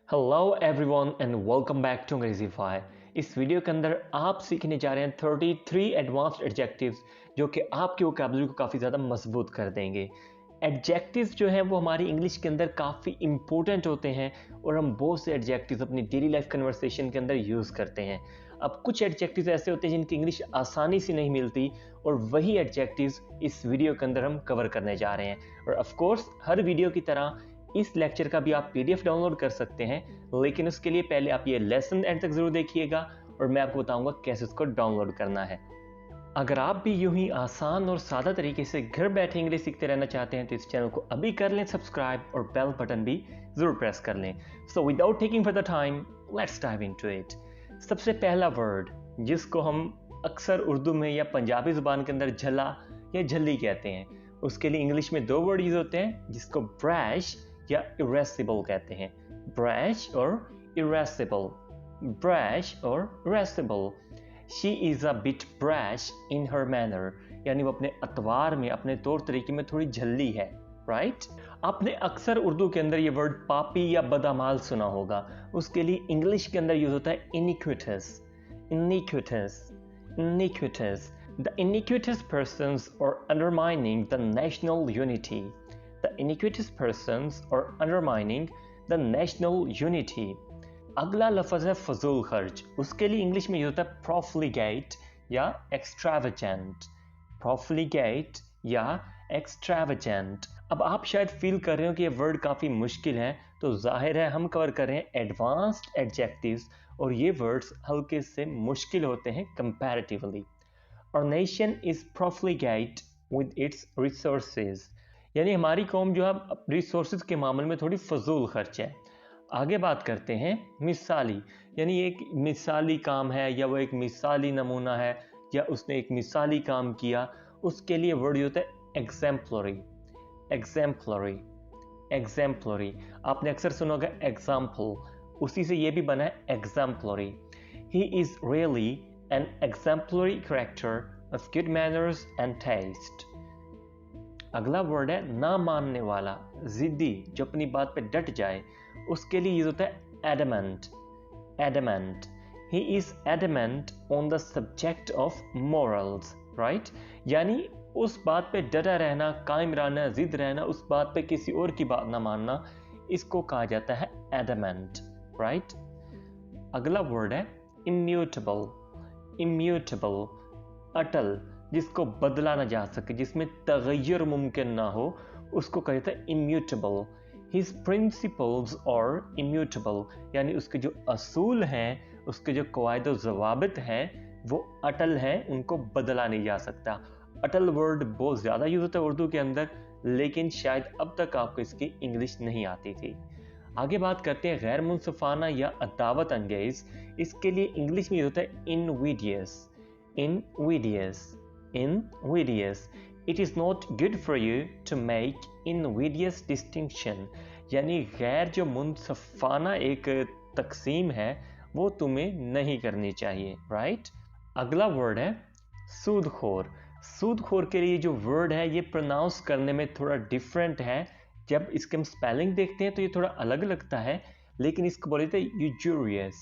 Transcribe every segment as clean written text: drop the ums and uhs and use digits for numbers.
Hello everyone and welcome back to Angrezify. इस video के अंदर आप सीखने जा रहे हैं 33 एडवांस्ड एडजेक्टिव्स जो कि आपके वोकैबुलरी को काफ़ी ज़्यादा मजबूत कर देंगे। एडजेक्टिव्स जो हैं वो हमारी इंग्लिश के अंदर काफ़ी इंपॉर्टेंट होते हैं और हम बहुत से एडजेक्टिव्स अपनी डेली लाइफ कन्वर्सेशन के अंदर यूज़ करते हैं। अब कुछ एडजेक्टिव्स ऐसे होते हैं जिनकी इंग्लिश आसानी से नहीं मिलती और वही एडजेक्टिव्स इस वीडियो के अंदर हम कवर करने जा रहे हैं। और ऑफ कोर्स हर वीडियो की तरह इस लेक्चर का भी आप पीडीएफ डाउनलोड कर सकते हैं, लेकिन उसके लिए पहले आप ये लेसन एंड तक जरूर देखिएगा और मैं आपको बताऊंगा कैसे उसको डाउनलोड करना है। अगर आप भी यूं ही आसान और सादा तरीके से घर बैठे इंग्लिश सीखते रहना चाहते हैं तो इस चैनल को अभी कर लें सब्सक्राइब और बेल बटन भी जरूर प्रेस कर लें। So without taking further time let's dive into it. सबसे पहला वर्ड जिसको हम अक्सर उर्दू में या पंजाबी जुबान के अंदर झला या झल्ली कहते हैं, उसके लिए इंग्लिश में दो वर्ड यूज होते हैं जिसको ब्रैश या इरेसिबल कहते हैं। ब्रैश और इरेसिबल, ब्रैश और इरेसिबल। She is a bit brash in her manner, यानी वो अपने अतवार में अपने तौर तरीके में थोड़ी झल्ली है, राइट? आपने अक्सर उर्दू के अंदर ये वर्ड पापी या बदअमाल सुना होगा, उसके लिए इंग्लिश के अंदर यूज होता है इनिक्विटस, इनिक्विटस, इनिक्विटस। The iniquitous persons are undermining the national unity. The iniquitous persons are undermining the national unity. अगला लफ्ज है फजूल खर्च, उसके लिए इंग्लिश में ये होता है profligate या extravagant, profligate या extravagant। अब आप शायद फील कर रहे हो कि ये वर्ड काफ़ी मुश्किल है, तो जाहिर है हम कवर कर रहे हैं एडवांस्ड एडजेक्टिव्स और ये वर्ड्स हल्के से मुश्किल होते हैं comparatively. Our nation is profligate with its resources, यानी हमारी कौम जो है रिसोर्सेज के मामले में थोड़ी फजूल खर्च है। आगे बात करते हैं मिसाली, यानी एक मिसाली काम है या वो एक मिसाली नमूना है या उसने एक मिसाली काम किया, उसके लिए वर्ड होता है एग्जाम्पलरी, एग्जाम्पलरी, एग्जाम्पलरी। आपने अक्सर सुना होगा एग्जाम्पल, उसी से ये भी बना है exemplary. He is really an exemplary character of good manners and taste. अगला वर्ड है ना मानने वाला, जिद्दी, जो अपनी बात पे डट जाए, उसके लिए यूज होता है adamant, adamant. He is adamant on the subject of morals, right? यानी उस बात पे डटा रहना, कायम रहना, जिद रहना, उस बात पे किसी और की बात ना मानना, इसको कहा जाता है adamant, right? अगला वर्ड है immutable, इम्यूटेबल, अटल, जिसको बदला ना जा सके, जिसमें तगय्युर मुमकिन ना हो, उसको कहा जाता है इम्यूटेबल। हिज प्रिंसिपल्स और इम्यूटेबल, यानी उसके जो असूल हैं, उसके जो कवायद ज़वाबित हैं, वो अटल हैं, उनको बदला नहीं जा सकता। अटल वर्ड बहुत ज़्यादा यूज होता है उर्दू के अंदर, लेकिन शायद अब तक आपको इसकी इंग्लिश नहीं आती थी। आगे बात करते हैं गैर मुनसिफाना या अदावत अंगेज, इसके लिए इंग्लिश में होता है invidious, invidious, invidious. It is not good for you to make invidious distinction, यानी गैर जो मुनसिफाना एक तकसीम है वो तुम्हें नहीं करनी चाहिए, राइट? अगला वर्ड है सूदखोर। सूदखोर के लिए जो वर्ड है ये प्रोनाउंस करने में थोड़ा डिफरेंट है, जब इसके हम स्पेलिंग देखते हैं तो ये थोड़ा अलग लगता है, लेकिन इसको बोले थे यूजूरियस,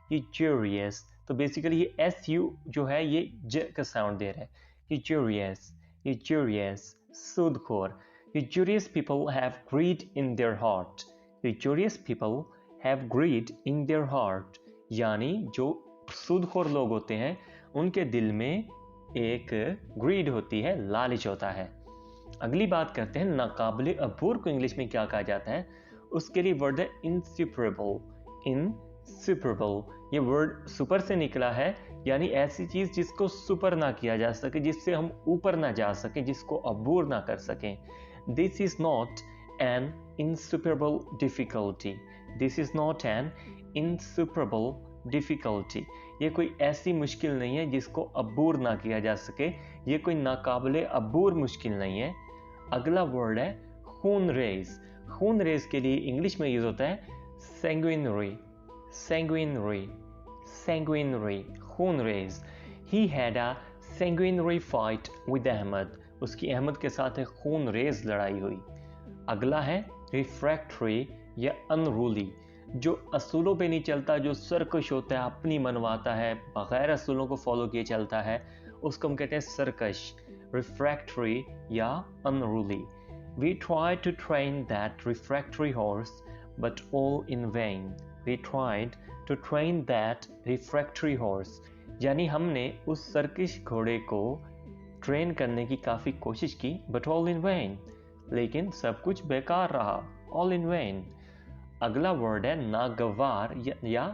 यूजूरियस। तो बेसिकली ये एस यू जो है ये ज का साउंड दे रहा है, यूजूरियस, यूजूरियस, सूदखोर। Usurious people have greed in their heart, usurious people have greed in their heart, यानी जो सूदखोर लोग होते हैं उनके दिल में एक ग्रीड होती है, लालच होता है। अगली बात करते हैं नाकाबिले अबूर को इंग्लिश में क्या कहा जाता है, उसके लिए वर्ड है इनसुपरेबल, इनसुपरेबल। ये वर्ड सुपर से निकला है, यानी ऐसी चीज जिसको सुपर ना किया जा सके, जिससे हम ऊपर ना जा सके, जिसको अबूर ना कर सकें। This is not an insuperable difficulty, this is not an insuperable difficulty. ये कोई ऐसी मुश्किल नहीं है जिसको अबूर ना किया जा सके, ये कोई नाकाबिले अबूर मुश्किल नहीं है। अगला वर्ड है खून रेज। खून रेज के लिए इंग्लिश में यूज होता है सैंग्विनरी, सैंग्विनरी, सैंग्विनरी, खून रेज। He had a sanguinary fight with Ahmed, उसकी अहमद के साथ एक खून रेज लड़ाई हुई। अगला है रिफ्रैक्टरी या अनरूली। जो असूलों पे नहीं चलता, जो सर्कश होता है, अपनी मनवाता है, बगैर असूलों को फॉलो किए चलता है, उसको हम कहते हैं सर्कश, रिफ्रैक्टरी या unruly. We tried to train that refractory horse, but all in vain. We tried to train that refractory horse. यानी हमने उस सर्कश घोड़े को ट्रेन करने की काफ़ी कोशिश की, but all in vain. लेकिन सब कुछ बेकार रहा, all in vain. अगला वर्ड है नागवार या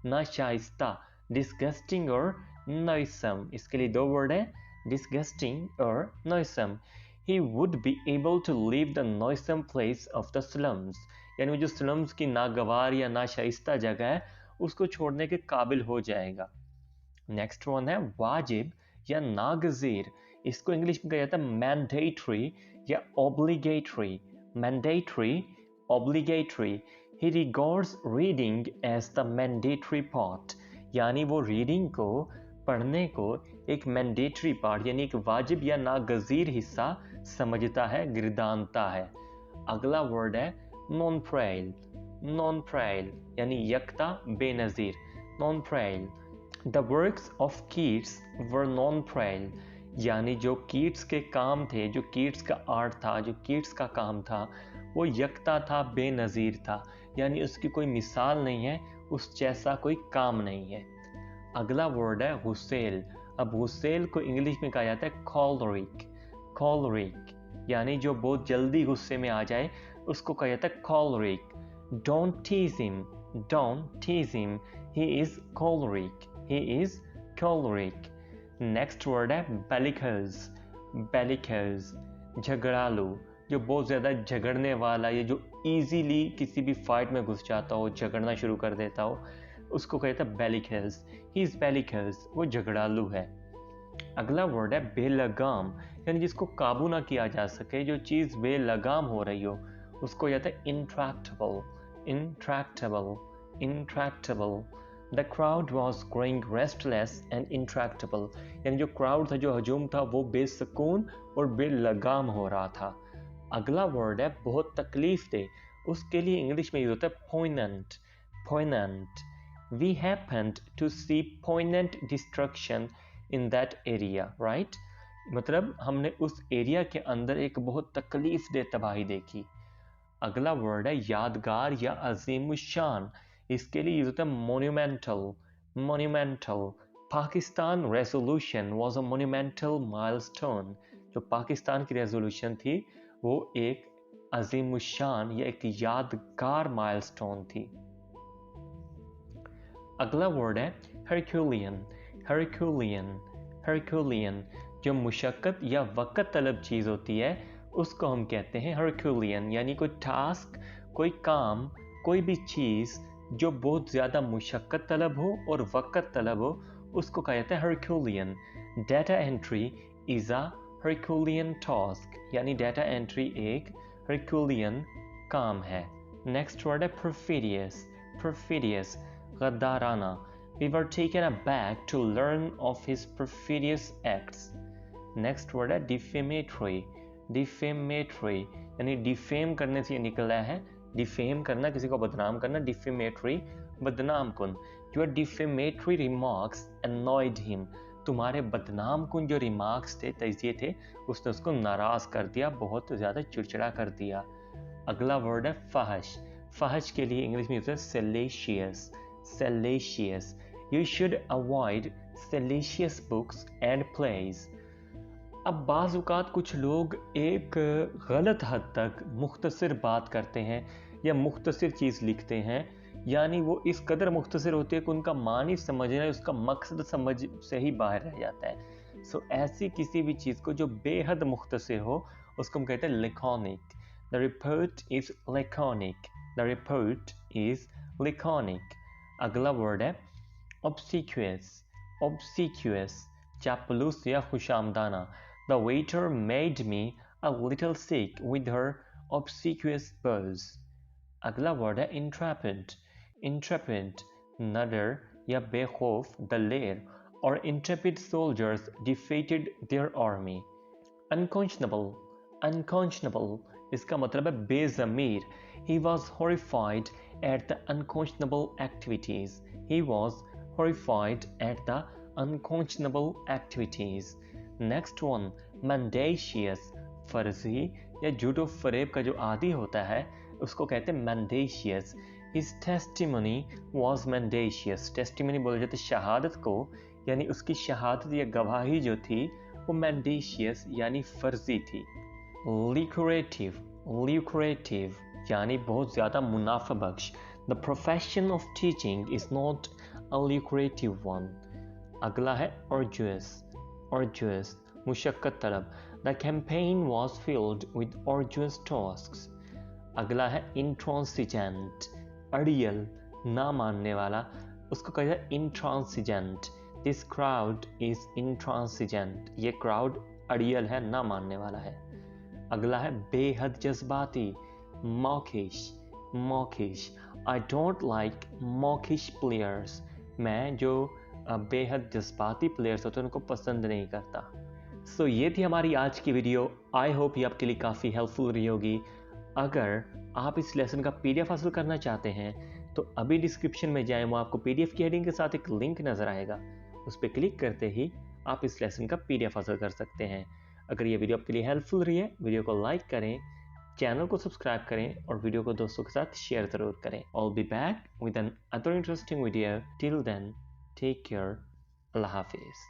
नाशाइस्ता, डिस्गस्टिंग और नॉइसम. इसके लिए दो वर्ड है, डिस्गस्टिंग और नॉइसम. He would be able to leave the noisome place of the slums. यानी वो जो स्लम्स की नागवार या नाशाइस्ता जगह है उसको छोड़ने के काबिल हो जाएगा. नेक्स्ट वन है वाजिब या नागजीर. इसको इंग्लिश में कहा जाता है मैंडेटरी या obligatory. Mandatory, obligatory. He regards reading as the mandatory part. यानी वो रीडिंग को, पढ़ने को एक मैंडेटरी पार्ट यानी एक वाजिब या नागजीर हिस्सा समझता है, गिरदानता है. अगला वर्ड है नॉन प्रेल. नॉन प्रेल यानी यकता, बेनजीर. Nonpareil. The works of Keats were nonpareil. यानी जो कीट्स के काम थे, जो कीट्स का आर्ट था, जो कीट्स का काम था, वो यकता था, बेनज़ीर था. यानी उसकी कोई मिसाल नहीं है, उस जैसा कोई काम नहीं है. अगला वर्ड है हुसेल. अब हुसेल को इंग्लिश में कहा जाता है कॉलरिक. कॉलरिक यानी जो बहुत जल्दी गुस्से में आ जाए उसको कहा जाता है choleric. Don't tease him, don't tease him, he is choleric, he is choleric. Next word है बेलिकस. बेलिकस झगड़ालू, जो बहुत ज़्यादा झगड़ने वाला, ये जो इजीली किसी भी फाइट में घुस जाता हो, झगड़ना शुरू कर देता हो, उसको कहता है बेलिकस. ही इज़ बेलिकस, वो झगड़ालू है. अगला वर्ड है बेलगाम. यानी जिसको काबू ना किया जा सके, जो चीज़ बेलगाम हो रही हो, उसको कहता है intractable. Intractable, intractable. The crowd was growing restless and intractable. यानी जो क्राउड था, जो हजूम था, वो बेसकून और बेलगाम हो रहा था. अगला वर्ड है बहुत तकलीफ दे. उसके लिए इंग्लिश में यूज होता है poignant. Poignant. We happened to see poignant destruction in that area, right. मतलब हमने उस एरिया के अंदर एक बहुत तकलीफ दे तबाही देखी. अगला वर्ड है यादगार या अजीमुशान. इसके लिए यूज होता है monumental. Monumental. Pakistan resolution was a monumental milestone. जो पाकिस्तान की रेजोल्यूशन थी वो एक अजीमुशान या एक यादगार माइलस्टोन थी. अगला वर्ड है हरक्यूलियन. हरक्यूलियन. हरक्यूलियन. जो मुशक्कत या वक़्त तलब चीज़ होती है उसको हम कहते हैं हरक्यूलियन. यानी कोई टास्क, कोई काम, कोई भी चीज़ जो बहुत ज़्यादा मुशक्कत तलब हो और वक़्त तलब हो, उसको कहा जाता है Herculean. Data entry is a Herculean task. यानी डाटा एंट्री एक हरक्यूलियन काम है. नेक्स्ट वर्ड है परफिडियस. परफिडियस गद्दाराना. We were taken aback to learn of his perfidious acts. Next word है डिफेमेटरी. डिफेमेटरी यानी डिफेम करने से निकला है. डिफेम करना, किसी को बदनाम करना. डिफेमेटरी, बदनाम कुन. Your defamatory remarks annoyed him. तुम्हारे बदनाम कुन जो रिमार्क्स थे, तजिए थे, उसने उसको नाराज कर दिया, बहुत ज़्यादा चिड़चिड़ा कर दिया. अगला वर्ड है फहश. फहश के लिए इंग्लिश में होता है salacious. Salacious. You should avoid salacious books and plays. अब बाज़ औक़ात कुछ लोग एक गलत हद तक मुख्तसर बात करते हैं या मुख्तसर चीज़ लिखते हैं. यानी वो इस कदर मुख्तसर होती है कि उनका मानी समझना, उसका मकसद समझ से ही बाहर रह जाता है. सो ऐसी किसी भी चीज़ को जो बेहद मुख्तसर हो उसको हम कहते हैं laconic. The report is laconic. The report is laconic. अगला वर्ड है obsequious. Obsequious चापलूस या खुशामदाना. The waiter made me a little sick with her obsequious buzz. अगला वर्ड है intrepid. Intrepid नडर या बेखौफ, दलेर. Or intrepid soldiers defeated their army. Unconscionable. Unconscionable इसका मतलब है बेज़मीर। He was horrified at the unconscionable activities. He was horrified at the unconscionable activities. Next one, mendacious. फर्जी या झूठो फरेब का जो आदि होता है उसको कहते हैं mendacious. His testimony was mendacious. Testimony बोले जाते शहादत को, यानी उसकी शहादत या गवाही जो थी वो mendacious यानी फर्जी थी। Lucrative. Lucrative यानी बहुत ज़्यादा मुनाफा बख्श। The profession of teaching is not a lucrative one. अगला है arduous. Arduous मुशक्कत तलब। The campaign was filled with arduous tasks. अगला है intransigent. अड़ियल ना मानने वाला, उसको कहते हैं intransigent. This crowd is intransigent. ये crowd अड़ियल है, ना मानने वाला है। अगला है बेहद जज्बाती, mawkish. Mawkish. I don't like mawkish players. मैं जो बेहद जज्बाती प्लेयर्स होते हैं उनको पसंद नहीं करता। सो ये थी हमारी आज की वीडियो। आई होप ये आपके लिए काफ़ी हेल्पफुल रही होगी। अगर आप इस लेसन का पीडीएफ हासिल करना चाहते हैं तो अभी डिस्क्रिप्शन में जाएं, वो आपको पीडीएफ की हेडिंग के साथ एक लिंक नज़र आएगा, उस पर क्लिक करते ही आप इस लेसन का पीडीएफ हासिल कर सकते हैं। अगर ये वीडियो आपके लिए हेल्पफुल रही है, वीडियो को लाइक करें, चैनल को सब्सक्राइब करें और वीडियो को दोस्तों के साथ शेयर ज़रूर करें। I'll be back with an other interesting video. Till then, take care. Allah Hafiz.